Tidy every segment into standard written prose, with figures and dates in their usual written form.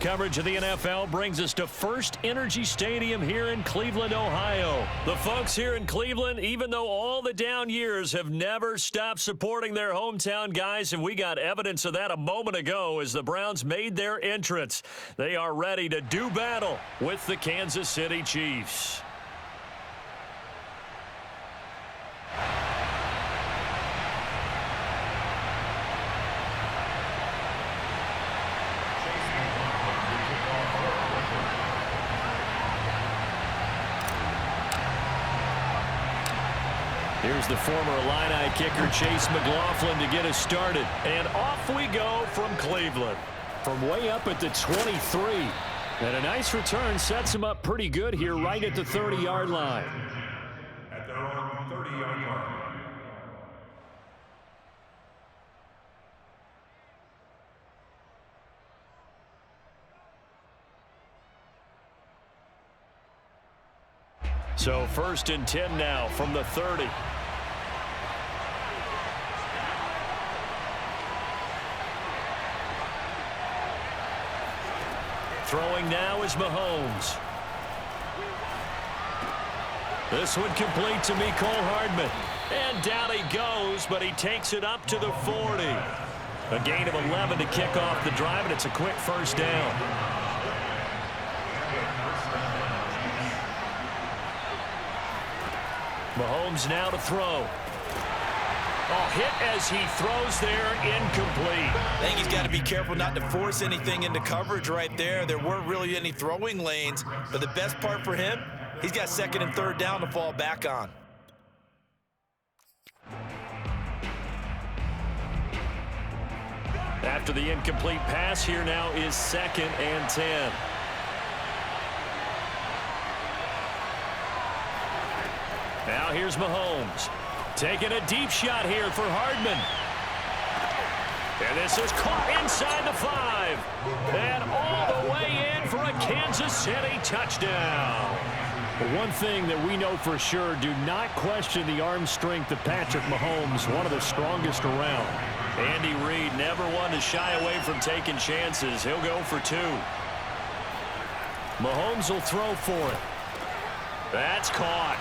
Coverage of the NFL brings us to First Energy Stadium here in Cleveland, Ohio. The folks here in Cleveland, even though all the down years, have never stopped supporting their hometown guys, and we got evidence of that a moment ago as the Browns made their entrance. They are ready to do battle with the Kansas City Chiefs. Here's the former Illini kicker, Chase McLaughlin, to get us started. And off we go from Cleveland. From way up at the 23. And a nice return sets him up pretty good here right at the 30-yard line. At the 30-yard line. So 1st and 10 now from the 30. Throwing now is Mahomes. This one complete to Mecole Hardman. And down he goes, but he takes it up to the 40. A gain of 11 to kick off the drive, and it's a quick first down. Mahomes now to throw. Oh, hit as he throws there, incomplete. I think he's got to be careful not to force anything into coverage right there. There weren't really any throwing lanes, but the best part for him, he's got 2nd and 3rd down to fall back on. After the incomplete pass, here now is 2nd and 10. Now here's Mahomes. Taking a deep shot here for Hardman. And this is caught inside the 5. And all the way in for a Kansas City touchdown. But one thing that we know for sure, do not question the arm strength of Patrick Mahomes, one of the strongest around. Andy Reid never one to shy away from taking chances. He'll go for 2. Mahomes will throw for it. That's caught.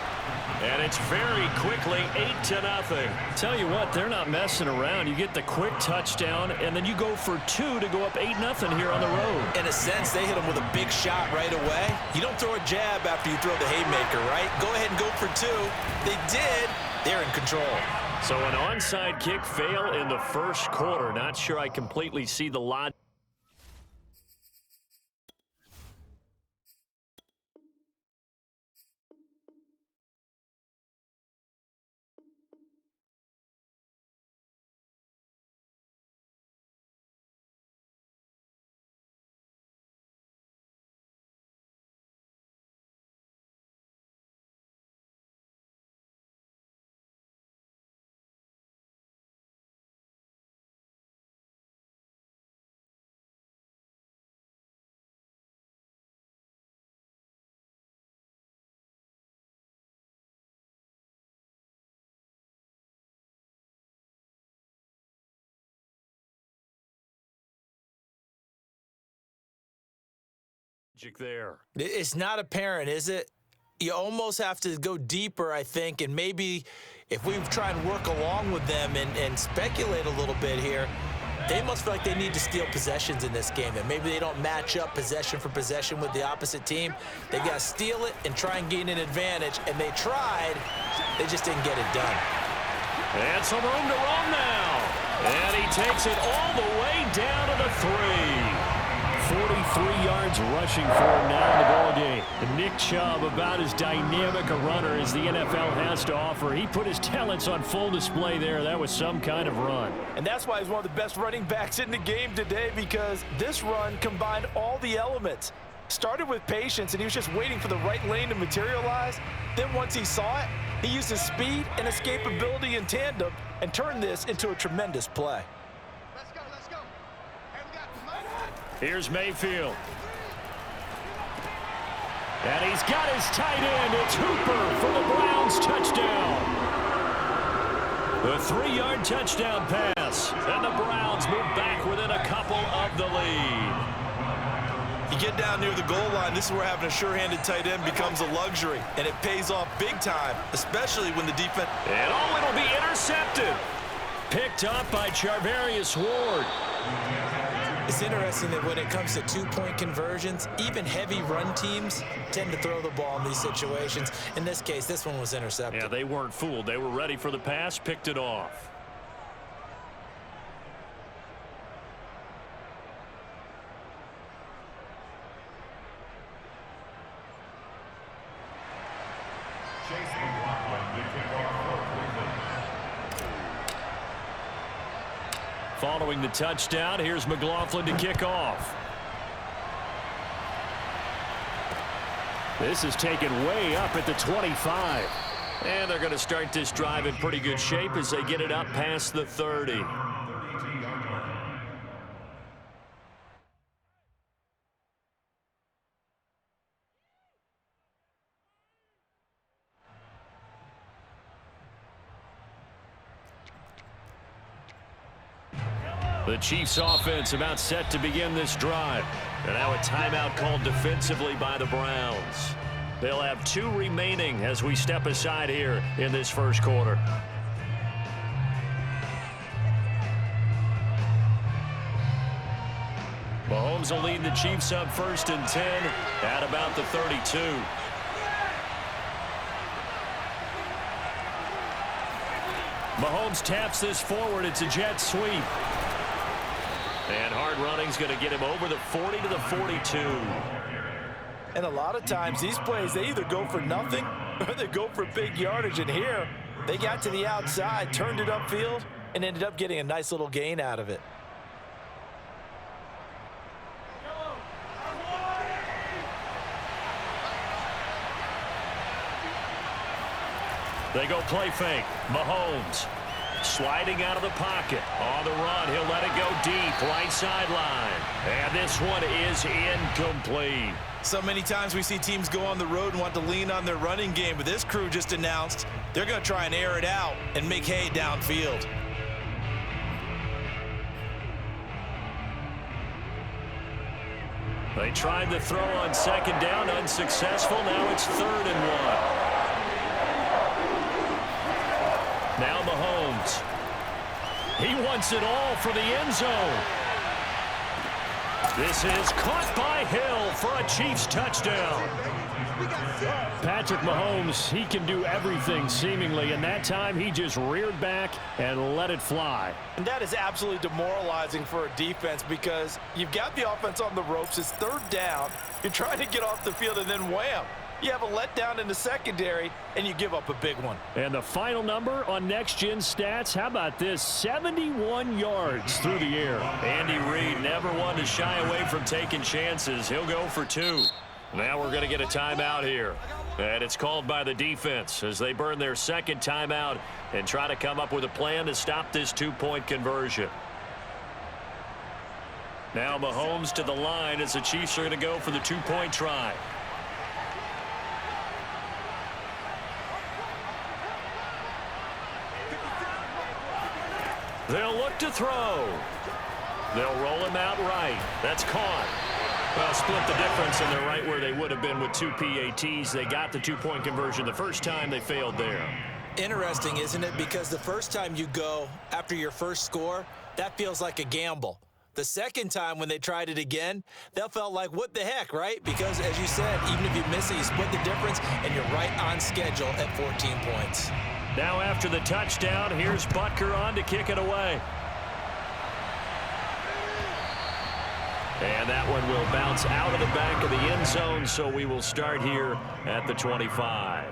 And it's very quickly 8-0. Tell you what, they're not messing around. You get the quick touchdown, and then you go for 2 to go up 8-0 here on the road. In a sense, they hit him with a big shot right away. You don't throw a jab after you throw the haymaker, right? Go ahead and go for 2. They did. They're in control. So an onside kick fail in the first quarter. Not sure I completely see the logic. There. It's not apparent, is it? You almost have to go deeper, I think, and maybe if we try and work along with them and speculate a little bit here, they must feel like they need to steal possessions in this game, and maybe they don't match up possession for possession with the opposite team. They've got to steal it and try and gain an advantage, and they tried. They just didn't get it done. And some room to roam now. And he takes it all the way down to the 3. 43 yards rushing for him now in the ballgame. And Nick Chubb, about as dynamic a runner as the NFL has to offer. He put his talents on full display there. That was some kind of run. And that's why he's one of the best running backs in the game today, because this run combined all the elements. Started with patience, and he was just waiting for the right lane to materialize. Then once he saw it, he used his speed and escapability in tandem and turned this into a tremendous play. Here's Mayfield. And he's got his tight end. It's Hooper for the Browns touchdown. The 3-yard touchdown pass. And the Browns move back within a couple of the lead. You get down near the goal line, this is where having a sure-handed tight end becomes a luxury, and it pays off big time, especially when the defense... And it'll be intercepted. Picked up by Charvarius Ward. It's interesting that when it comes to two-point conversions, even heavy run teams tend to throw the ball in these situations. In this case, this one was intercepted. Yeah, they weren't fooled. They were ready for the pass, picked it off. Following the touchdown, here's McLaughlin to kick off. This is taken way up at the 25. And they're going to start this drive in pretty good shape as they get it up past the 30. The Chiefs offense about set to begin this drive. And now a timeout called defensively by the Browns. They'll have 2 remaining as we step aside here in this first quarter. Mahomes will lead the Chiefs up 1st and 10 at about the 32. Mahomes taps this forward. It's a jet sweep. And hard running's going to get him over the 40 to the 42. And a lot of times, these plays, they either go for nothing or they go for big yardage. And here, they got to the outside, turned it upfield, and ended up getting a nice little gain out of it. They go play fake. Mahomes sliding out of the pocket. On the run, he'll let it go deep, right sideline. And this one is incomplete. So many times we see teams go on the road and want to lean on their running game, but this crew just announced they're going to try and air it out and make hay downfield. They tried the throw on 2nd down, unsuccessful. Now it's 3rd and 1. Now Mahomes. He wants it all for the end zone. This is caught by Hill for a Chiefs touchdown. Patrick Mahomes, he can do everything seemingly, and that time he just reared back and let it fly. And that is absolutely demoralizing for a defense because you've got the offense on the ropes. It's 3rd down. You're trying to get off the field, and then wham. You have a letdown in the secondary, and you give up a big one. And the final number on Next Gen Stats, how about this? 71 yards through the air. Andy Reid never one to shy away from taking chances. He'll go for 2. Now we're going to get a timeout here. And it's called by the defense as they burn their 2nd timeout and try to come up with a plan to stop this 2-point conversion. Now Mahomes to the line as the Chiefs are going to go for the 2-point try. They'll look to throw. They'll roll him out right. That's caught. Well, split the difference, and they're right where they would have been with 2 PATs. They got the 2-point conversion the first time. They failed there. Interesting, isn't it? Because the first time you go after your first score, that feels like a gamble. The second time when they tried it again, that felt like, what the heck, right? Because, as you said, even if you miss it, you split the difference, and you're right on schedule at 14 points. Now after the touchdown, here's Butker on to kick it away. And that one will bounce out of the back of the end zone, so we will start here at the 25.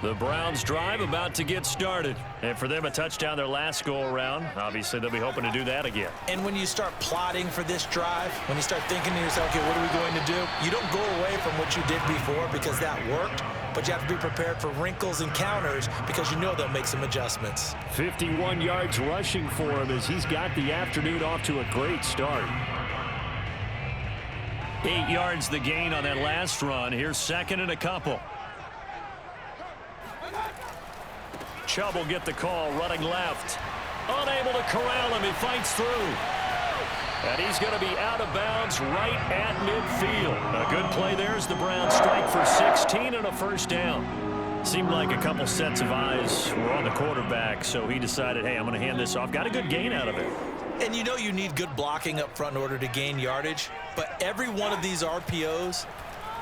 The Browns drive about to get started. And for them, a touchdown their last go-around. Obviously, they'll be hoping to do that again. And when you start plotting for this drive, when you start thinking to yourself, okay, what are we going to do? You don't go away from what you did before because that worked, but you have to be prepared for wrinkles and counters because you know they'll make some adjustments. 51 yards rushing for him as he's got the afternoon off to a great start. 8 yards the gain on that last run. Here's second and a couple. Chubb will get the call, running left. Unable to corral him. He fights through. And he's going to be out of bounds right at midfield. A good play there as the Browns strike for 16 and a first down. Seemed like a couple sets of eyes were on the quarterback, so he decided, hey, I'm going to hand this off. Got a good gain out of it. And you know you need good blocking up front in order to gain yardage, but every one of these RPOs,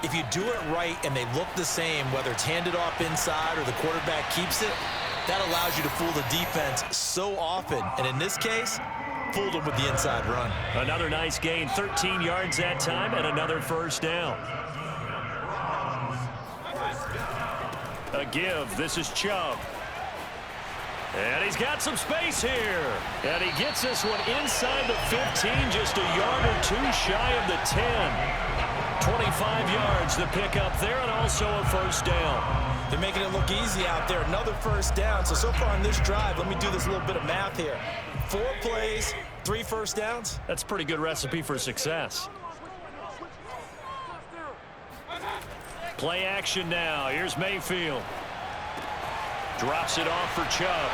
if you do it right and they look the same, whether it's handed off inside or the quarterback keeps it, that allows you to fool the defense so often. And in this case, fooled them with the inside run. Another nice gain, 13 yards that time, and another first down. A give. This is Chubb. And he's got some space here. And he gets this one inside the 15, just a yard or two shy of the 10. 25 yards the pick up there, and also a first down. They're making it look easy out there. Another first down. So far on this drive, let me do this little bit of math here. 4 plays, 3 first downs. That's a pretty good recipe for success. Play action now. Here's Mayfield. Drops it off for Chubb.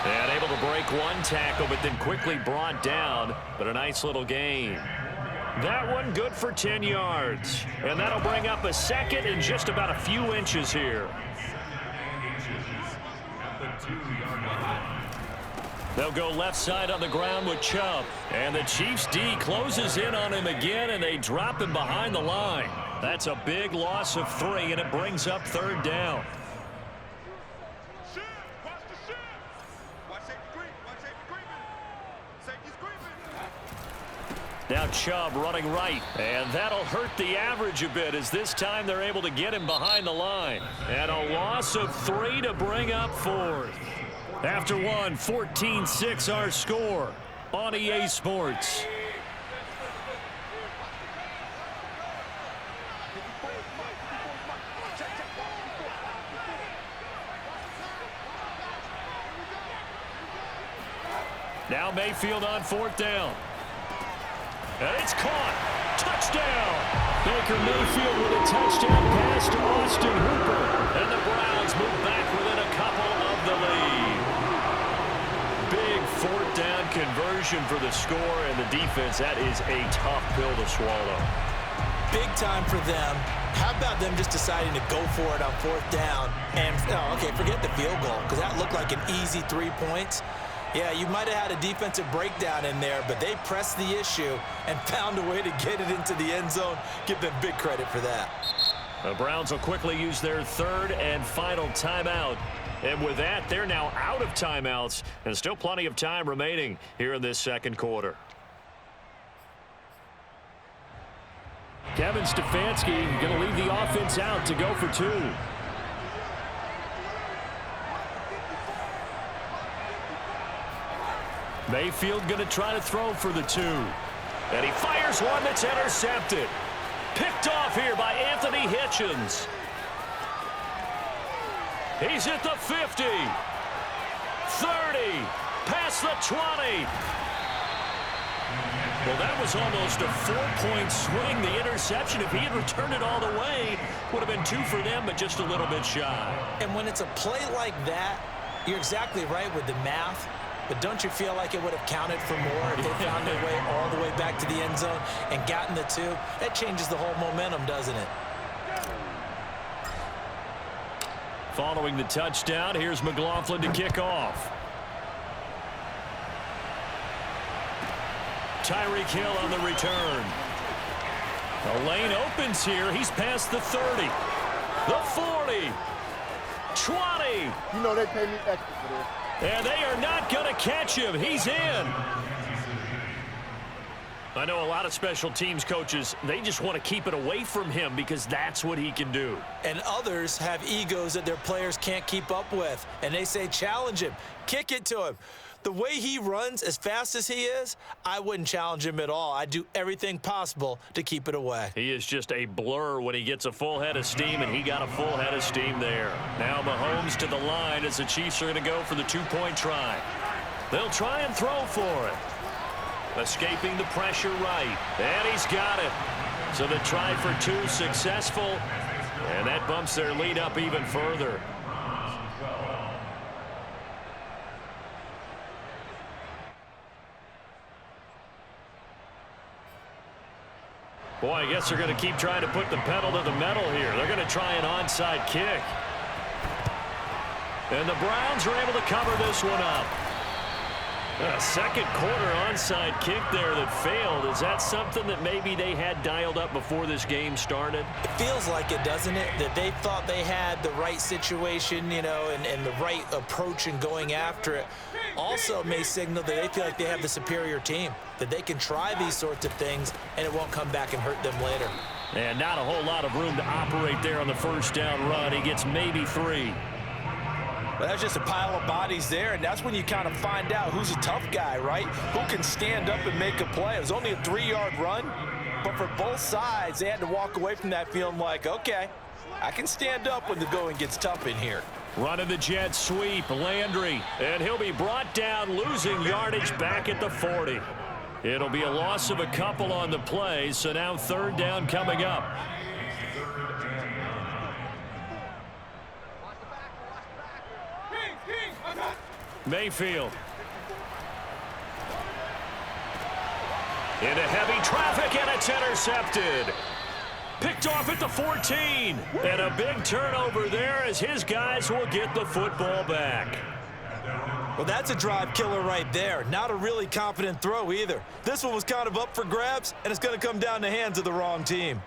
And able to break one tackle, but then quickly brought down. But a nice little gain. That one good for 10 yards. And that'll bring up a second and just about a few inches here. They'll go left side on the ground with Chubb. And the Chiefs D closes in on him again, and they drop him behind the line. That's a big loss of 3, and it brings up third down. Now Chubb running right, and that'll hurt the average a bit as this time they're able to get him behind the line. And a loss of 3 to bring up fourth. After one, 14-6 our score on EA Sports. Now Mayfield on fourth down. And it's caught. Touchdown. Baker Mayfield with a touchdown pass to Austin Hooper. And the Browns move back within a couple of the lead. Big fourth down conversion for the score, and the defense, that is a tough pill to swallow. Big time for them. How about them just deciding to go for it on fourth down? And, okay, forget the field goal, because that looked like an easy 3 points. Yeah, you might have had a defensive breakdown in there, but they pressed the issue and found a way to get it into the end zone. Give them big credit for that. The Browns will quickly use their third and final timeout. And with that, they're now out of timeouts, and still plenty of time remaining here in this second quarter. Kevin Stefanski going to leave the offense out to go for 2. Mayfield going to try to throw for the 2. And he fires one that's intercepted. Picked off here by Anthony Hitchens. He's at the 50. 30. Past the 20. Well, that was almost a 4-point swing. The interception, if he had returned it all the way, would have been 2 for them, but just a little bit shy. And when it's a play like that, you're exactly right with the math. But don't you feel like it would have counted for more if they found their way all the way back to the end zone and gotten the 2? That changes the whole momentum, doesn't it? Following the touchdown, here's McLaughlin to kick off. Tyreek Hill on the return. The lane opens here. He's past the 30. The 40. 20. You know they pay me extra for this. And they are not going to catch him. He's in. I know a lot of special teams coaches, they just want to keep it away from him because that's what he can do. And others have egos that their players can't keep up with. And they say, challenge him. Kick it to him. The way he runs, as fast as he is, I wouldn't challenge him at all. I'd do everything possible to keep it away. He is just a blur when he gets a full head of steam, and he got a full head of steam there. Now Mahomes to the line as the Chiefs are going to go for the 2-point try. They'll try and throw for it. Escaping the pressure right. And he's got it. So the try for two successful, and that bumps their lead up even further. Boy, I guess they're going to keep trying to put the pedal to the metal here. They're going to try an onside kick. And the Browns are able to cover this one up. A second quarter onside kick there that failed. Is that something that maybe they had dialed up before this game started? It feels like it, doesn't it? That they thought they had the right situation, you know, and the right approach in going after it. Also may signal that they feel like they have the superior team, that they can try these sorts of things and it won't come back and hurt them later. And not a whole lot of room to operate there on the first down run. He gets maybe 3. But that's just a pile of bodies there, and that's when you kind of find out who's a tough guy, right? Who can stand up and make a play. It was only a 3-yard run, but for both sides, they had to walk away from that feeling like, okay, I can stand up when the going gets tough in here. Running the jet sweep, Landry, and he'll be brought down, losing yardage back at the 40. It'll be a loss of a couple on the play, so now third down coming up. Mayfield. Into heavy traffic, and it's intercepted. Picked off at the 14. And a big turnover there as his guys will get the football back. Well, that's a drive killer right there. Not a really confident throw either. This one was kind of up for grabs, and it's going to come down the hands of the wrong team.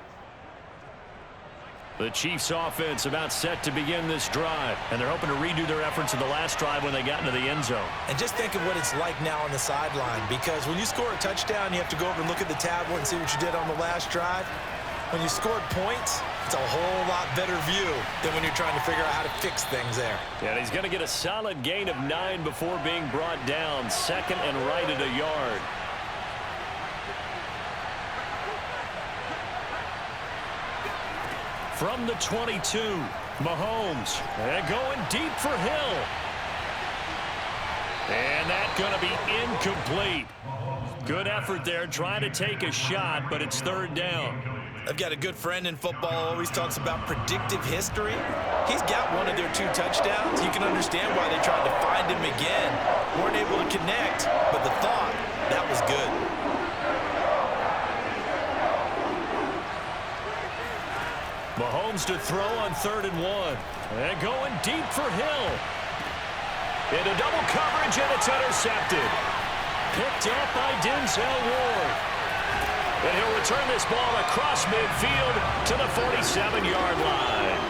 The Chiefs offense about set to begin this drive, and they're hoping to redo their efforts in the last drive when they got into the end zone. And just think of what it's like now on the sideline, because when you score a touchdown, you have to go over and look at the tablet and see what you did on the last drive. When you scored points, it's a whole lot better view than when you're trying to figure out how to fix things there. Yeah, and he's going to get a solid gain of 9 before being brought down. Second and right at a yard. From the 22, Mahomes, and going deep for Hill. And that's going to be incomplete. Good effort there, trying to take a shot, but it's third down. I've got a good friend in football, always talks about predictive history. He's got one of their 2 touchdowns. You can understand why they tried to find him again. Weren't able to connect, but the thought, that was good. Mahomes to throw on 3rd and 1. And going deep for Hill. Into double coverage, and it's intercepted. Picked up by Denzel Ward. And he'll return this ball across midfield to the 47-yard line.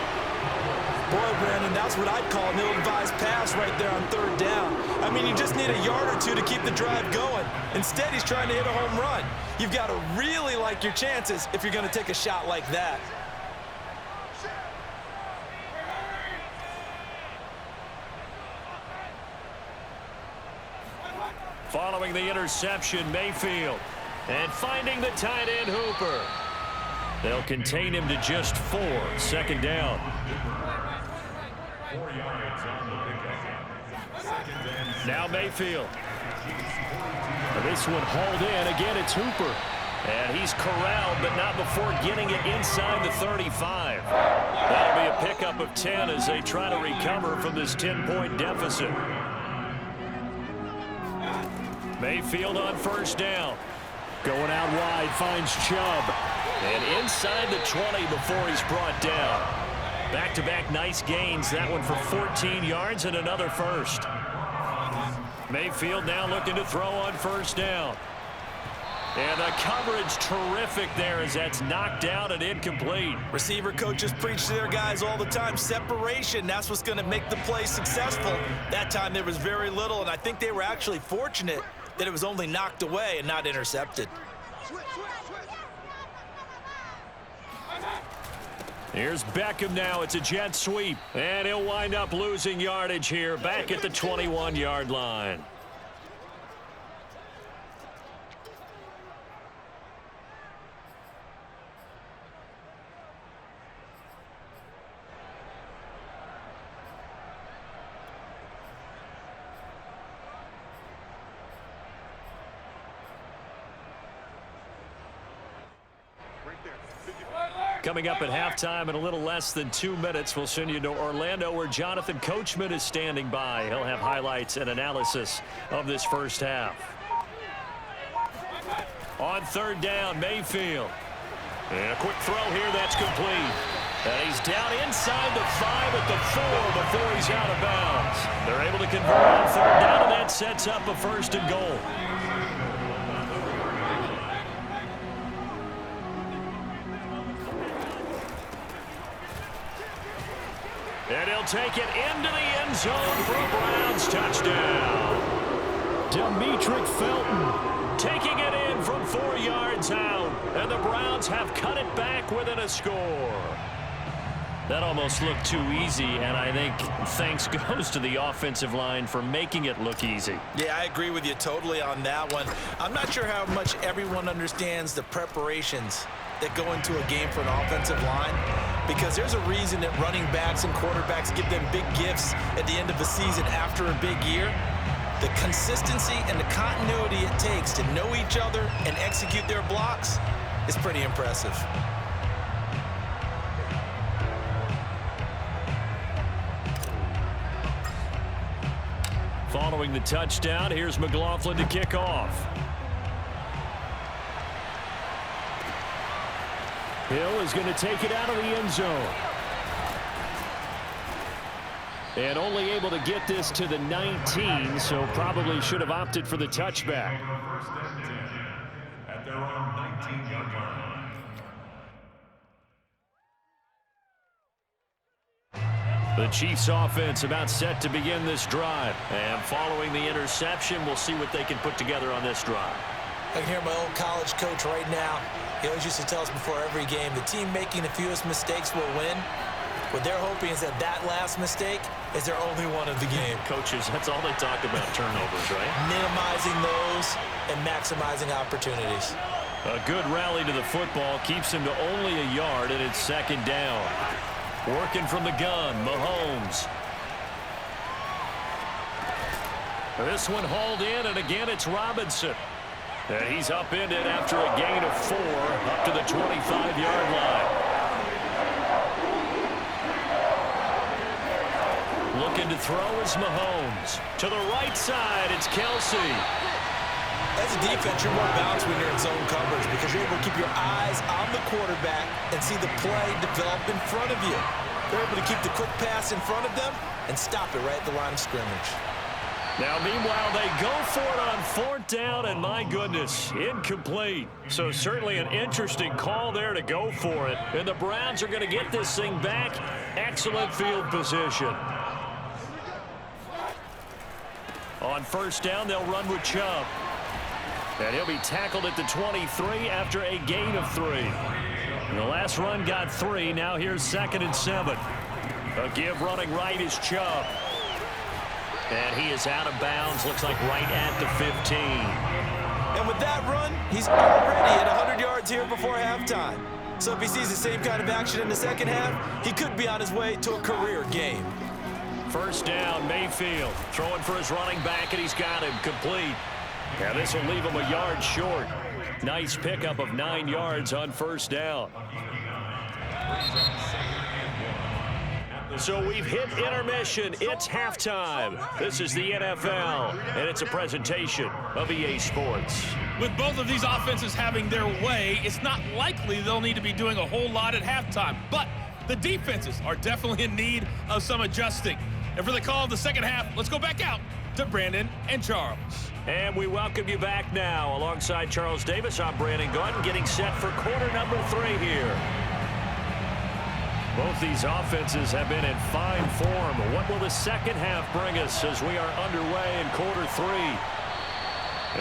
Boy, Brandon, that's what I'd call an ill-advised pass right there on 3rd down. I mean, you just need a yard or 2 to keep the drive going. Instead, he's trying to hit a home run. You've got to really like your chances if you're going to take a shot like that. Following the interception, Mayfield. And finding the tight end, Hooper. They'll contain him to just 4. Second down. 4 yards on the pickup. Now Mayfield. This one hauled in. Again, it's Hooper. And he's corralled, but not before getting it inside the 35. That'll be a pickup of 10 as they try to recover from this 10-point deficit. Mayfield on first down. Going out wide, finds Chubb. And inside the 20 before he's brought down. Back-to-back nice gains. That one for 14 yards and another first. Mayfield now looking to throw on first down. And the coverage terrific there as that's knocked down and incomplete. Receiver coaches preach to their guys all the time. Separation, that's what's going to make the play successful. That time there was very little, and I think they were actually fortunate that it was only knocked away and not intercepted. Here's Beckham now. It's a jet sweep. And he'll wind up losing yardage here back at the 21-yard line. coming up at halftime in a little less than 2 minutes. We'll send you to Orlando, where Jonathan Coachman is standing by. He'll have highlights and analysis of this first half. On third down, Mayfield. And a quick throw here that's complete. And he's down inside the 5 at the 4 before he's out of bounds. They're able to convert on third down, and that sets up a 1st and goal. And he'll take it into the end zone for a Browns touchdown. Demetric Felton taking it in from 4 yards out. And the Browns have cut it back within a score. That almost looked too easy, and I think thanks goes to the offensive line for making it look easy. Yeah, I agree with you totally on that one. I'm not sure how much everyone understands the preparations that go into a game for an offensive line, because there's a reason that running backs and quarterbacks give them big gifts at the end of the season after a big year. The consistency and the continuity it takes to know each other and execute their blocks is pretty impressive. Following the touchdown, here's McLaughlin to kick off. Hill is going to take it out of the end zone. And only able to get this to the 19, so probably should have opted for the touchback. First and 10 at their own 19-yard line. The Chiefs offense about set to begin this drive. And following the interception, we'll see what they can put together on this drive. I can hear my old college coach right now. He always used to tell us before every game, the team making the fewest mistakes will win. What they're hoping is that that last mistake is their only one of the game. Coaches, that's all they talk about, turnovers, right? Minimizing those and maximizing opportunities. A good rally to the football keeps him to only a yard, and it's 2nd down. Working from the gun, Mahomes. This one hauled in, and again it's Robinson. And he's upended after a gain of 4 up to the 25-yard line. Looking to throw is Mahomes. To the right side, it's Kelsey. As a defense, you're more balanced when you're in zone coverage because you're able to keep your eyes on the quarterback and see the play develop in front of you. They're able to keep the quick pass in front of them and stop it right at the line of scrimmage. Now, meanwhile, they go for it on 4th down, and my goodness, incomplete. So certainly an interesting call there to go for it. And the Browns are going to get this thing back. Excellent field position. On 1st down, they'll run with Chubb. And he'll be tackled at the 23 after a gain of 3. And the last run got 3. Now here's 2nd and 7. A give running right is Chubb. And he is out of bounds, looks like right at the 15. And with that run, he's already at 100 yards here before halftime. So if he sees the same kind of action in the second half, he could be on his way to a career game. 1st down, Mayfield throwing for his running back, and he's got him complete. Now this will leave him a yard short. Nice pickup of 9 yards on 1st down. So we've hit intermission. It's halftime. This is the NFL, and it's a presentation of EA Sports. With both of these offenses having their way, it's not likely they'll need to be doing a whole lot at halftime. But the defenses are definitely in need of some adjusting. And for the call of the second half, let's go back out to Brandon and Charles. And we welcome you back now. Alongside Charles Davis, I'm Brandon Gordon, getting set for quarter number 3 here. Both these offenses have been in fine form. What will the second half bring us as we are underway in quarter 3?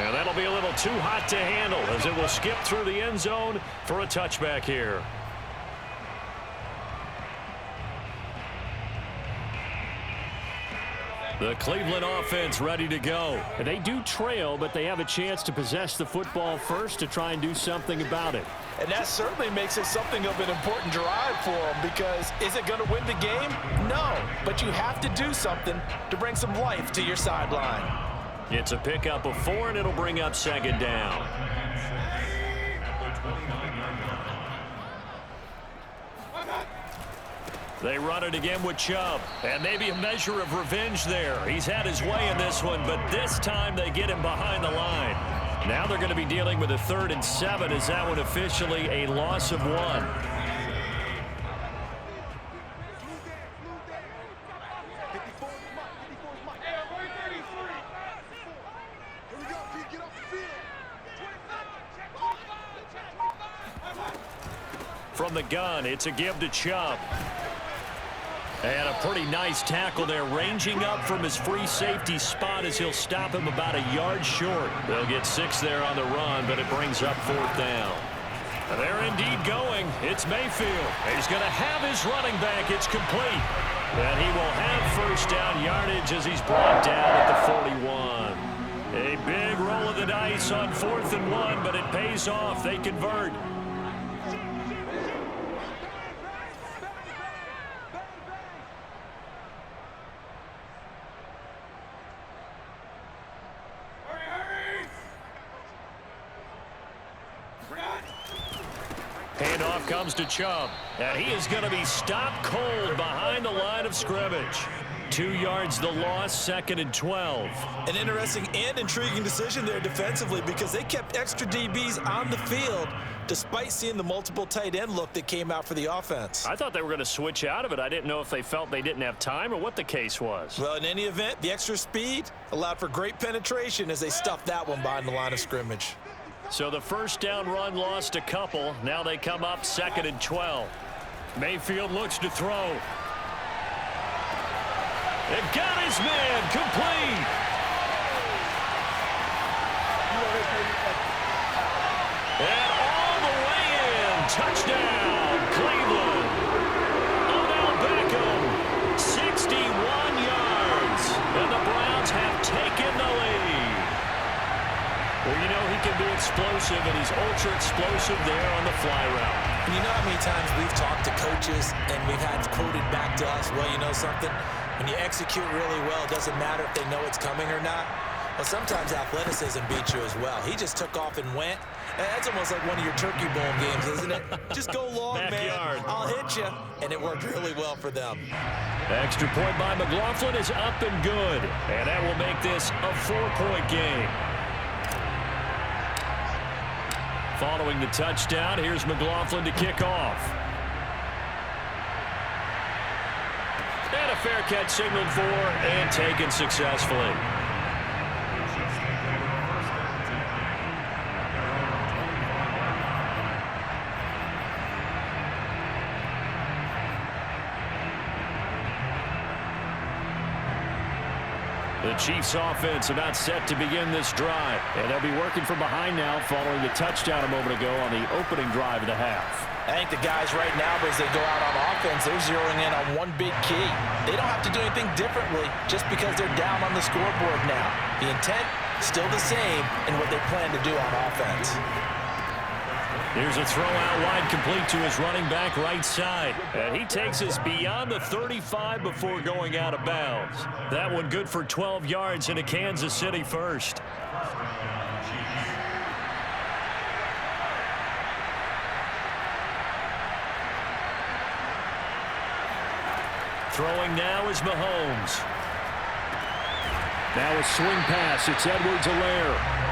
And that'll be a little too hot to handle as it will skip through the end zone for a touchback here. The Cleveland offense ready to go. And they do trail, but they have a chance to possess the football first to try and do something about it. And that certainly makes it something of an important drive for them, because is it going to win the game? No, but you have to do something to bring some life to your sideline. It's a pickup of 4, and it'll bring up 2nd down. They run it again with Chubb. And maybe a measure of revenge there. He's had his way in this one, but this time they get him behind the line. Now they're going to be dealing with a 3rd and 7. Is that one officially a loss of 1? From the gun, it's a give to Chubb. And a pretty nice tackle there, ranging up from his free safety spot as he'll stop him about a yard short. They'll get 6 there on the run, but it brings up 4th down. And they're indeed going. It's Mayfield. He's going to have his running back. It's complete. And he will have 1st down yardage as he's brought down at the 41. A big roll of the dice on 4th and 1, but it pays off. They convert. Handoff comes to Chubb, and he is going to be stopped cold behind the line of scrimmage. 2 yards the loss, 2nd and 12. An interesting and intriguing decision there defensively because they kept extra DBs on the field despite seeing the multiple tight end look that came out for the offense. I thought they were going to switch out of it. I didn't know if they felt they didn't have time or what the case was. Well, in any event, the extra speed allowed for great penetration as they stuffed that one behind the line of scrimmage. So the 1st down run lost a couple. Now they come up 2nd and 12. Mayfield looks to throw. They've got his man complete. And all the way in. Touchdown, Cleveland. Odell Beckham, 61 yards. And the Browns have taken the lead. Well, you know he can be explosive, and he's ultra explosive there on the fly route. And you know how many times we've talked to coaches and we've had quoted back to us, well, you know something? When you execute really well, it doesn't matter if they know it's coming or not. Well, sometimes athleticism beats you as well. He just took off and went. That's almost like one of your turkey bowl games, isn't it? Just go long, Backyard. man. I'll hit you. And it worked really well for them. Extra point by McLaughlin is up and good. And that will make this a 4-point game. Following the touchdown, here's McLaughlin to kick off. And a fair catch signaled for and taken successfully. The Chiefs offense about set to begin this drive. And they'll be working from behind now following the touchdown a moment ago on the opening drive of the half. I think the guys right now, as they go out on offense, they're zeroing in on one big key. They don't have to do anything differently just because they're down on the scoreboard now. The intent, still the same in what they plan to do on offense. Here's a throw out wide, complete to his running back right side. And he takes us beyond the 35 before going out of bounds. That one good for 12 yards into Kansas City first. Throwing now is Mahomes. Now a swing pass. It's Edwards-Helaire.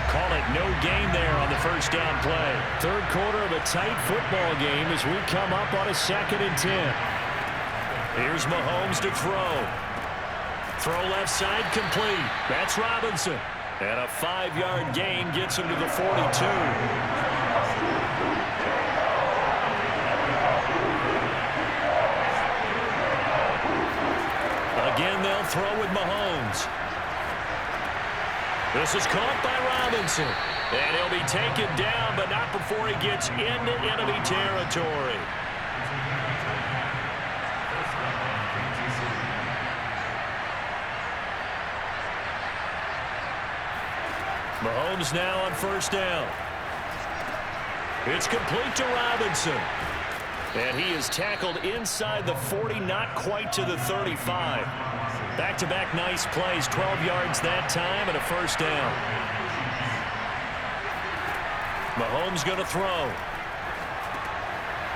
Call it no gain there on the 1st down play. 3rd quarter of a tight football game as we come up on a 2nd and 10. Here's Mahomes to throw. Throw left side complete. That's Robinson. And a 5-yard gain gets him to the 42. Again, they'll throw with Mahomes. This is caught by Robinson. And he'll be taken down, but not before he gets into enemy territory. Mahomes now on 1st down. It's complete to Robinson. And he is tackled inside the 40, not quite to the 35. Back-to-back nice plays, 12 yards that time and a 1st down. Mahomes going to throw.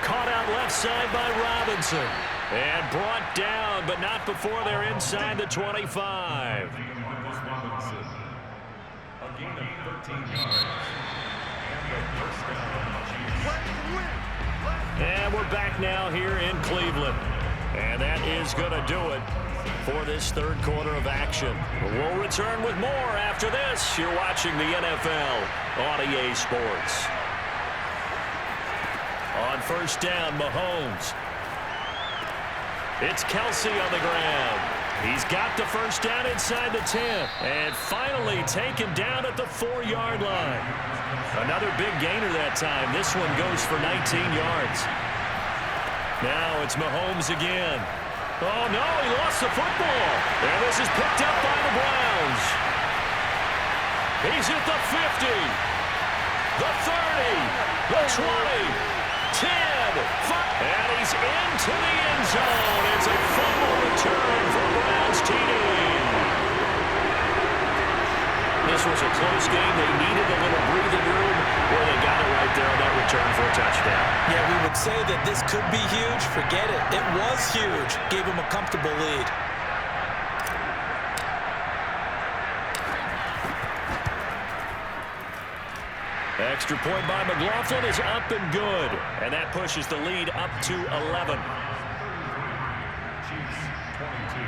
caught out left side by Robinson. And brought down, but not before they're inside the 25. Robinson. A gain of 13 yards. And a first down. And we're back now here in Cleveland. And that is going to do it for this third quarter of action. We'll return with more after this. You're watching the NFL on EA Sports. On first down, Mahomes. It's Kelsey on the ground. He's got the first down inside the 10. And finally taken down at the 4-yard line. Another big gainer that time. This one goes for 19 yards. Now it's Mahomes again. Oh, no, he lost the football. And this is picked up by the Browns. He's at the 50, the 30, the 20. 10, 5, and he's into the end zone. It's a fumble return for Browns TD. This was a close game. They needed a little breathing room. Well, they got it right there on that return for a touchdown. Yeah, we would say that this could be huge. Forget it. It was huge. Gave him a comfortable lead. Extra point by McLaughlin is up and good. And that pushes the lead up to 11. Chiefs 22.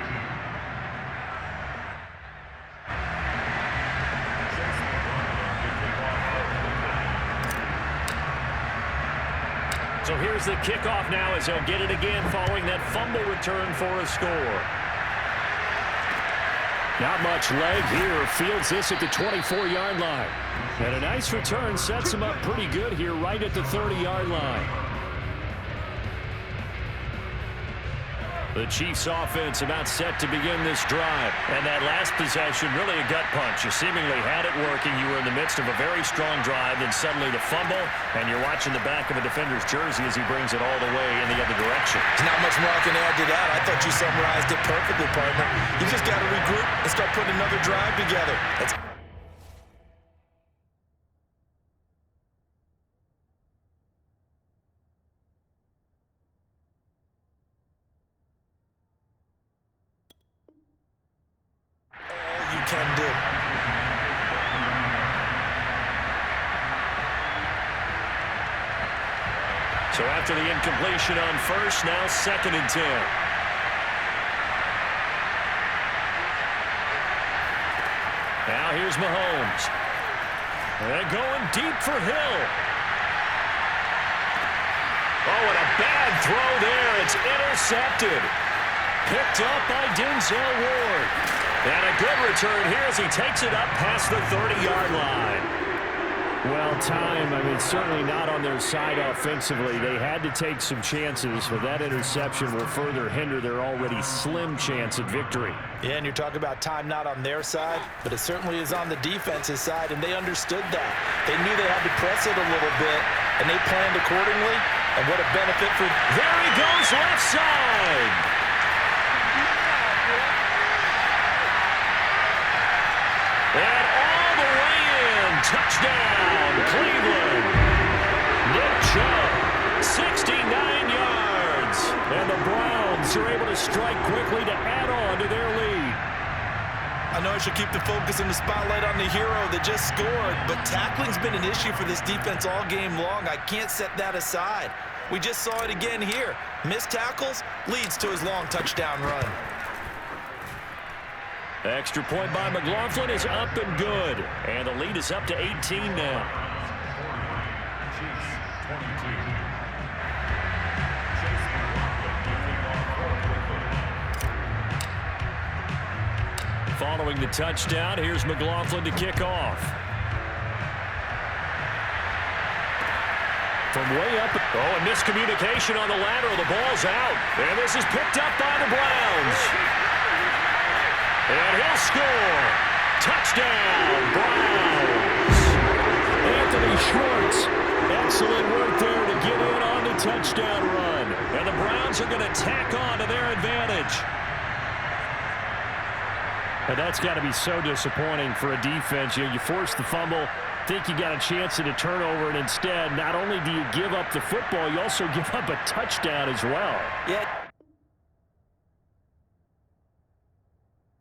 So here's the kickoff now as they'll get it again following that fumble return for a score. Not much leg here. Fields this at the 24-yard line. And a nice return sets him up pretty good here right at the 30-yard line. The Chiefs offense about set to begin this drive. And that last possession, really a gut punch. You seemingly had it working. You were in the midst of a very strong drive. Then suddenly the fumble. And you're watching the back of a defender's jersey as he brings it all the way in the other direction. There's not much more I can add to that. I thought you summarized it perfectly, partner. You just got to regroup and start putting another drive together. That's can do. So after the incompletion on first, now 2nd and 10. Now here's Mahomes. And going deep for Hill. Oh, and a bad throw there. It's intercepted. Picked up by Denzel Ward. And a good return here as he takes it up past the 30-yard line. Well, time, I mean, certainly not on their side offensively. They had to take some chances, but that interception will further hinder their already slim chance at victory. Yeah, and you're talking about time not on their side, but it certainly is on the defense's side, and they understood that. They knew they had to press it a little bit, and they planned accordingly, and what a benefit for... There he goes, left side! And all the way in, touchdown, Cleveland. Nick Chubb, 69 yards. And the Browns are able to strike quickly to add on to their lead. I know I should keep the focus and the spotlight on the hero that just scored, but tackling's been an issue for this defense all game long. I can't set that aside. We just saw it again here. Missed tackles leads to his long touchdown run. Extra point by McLaughlin is up and good. And the lead is up to 18 now. Chiefs 22. Following the touchdown, here's McLaughlin to kick off. From way up. Oh, and miscommunication on the lateral. The ball's out. And this is picked up by the Browns. And he'll score. Touchdown, Browns. Anthony Schwartz. Excellent work there to get in on the touchdown run. And the Browns are going to tack on to their advantage. And that's got to be so disappointing for a defense. You force the fumble, think you got a chance at a turnover, and instead, not only do you give up the football, you also give up a touchdown as well. Yeah.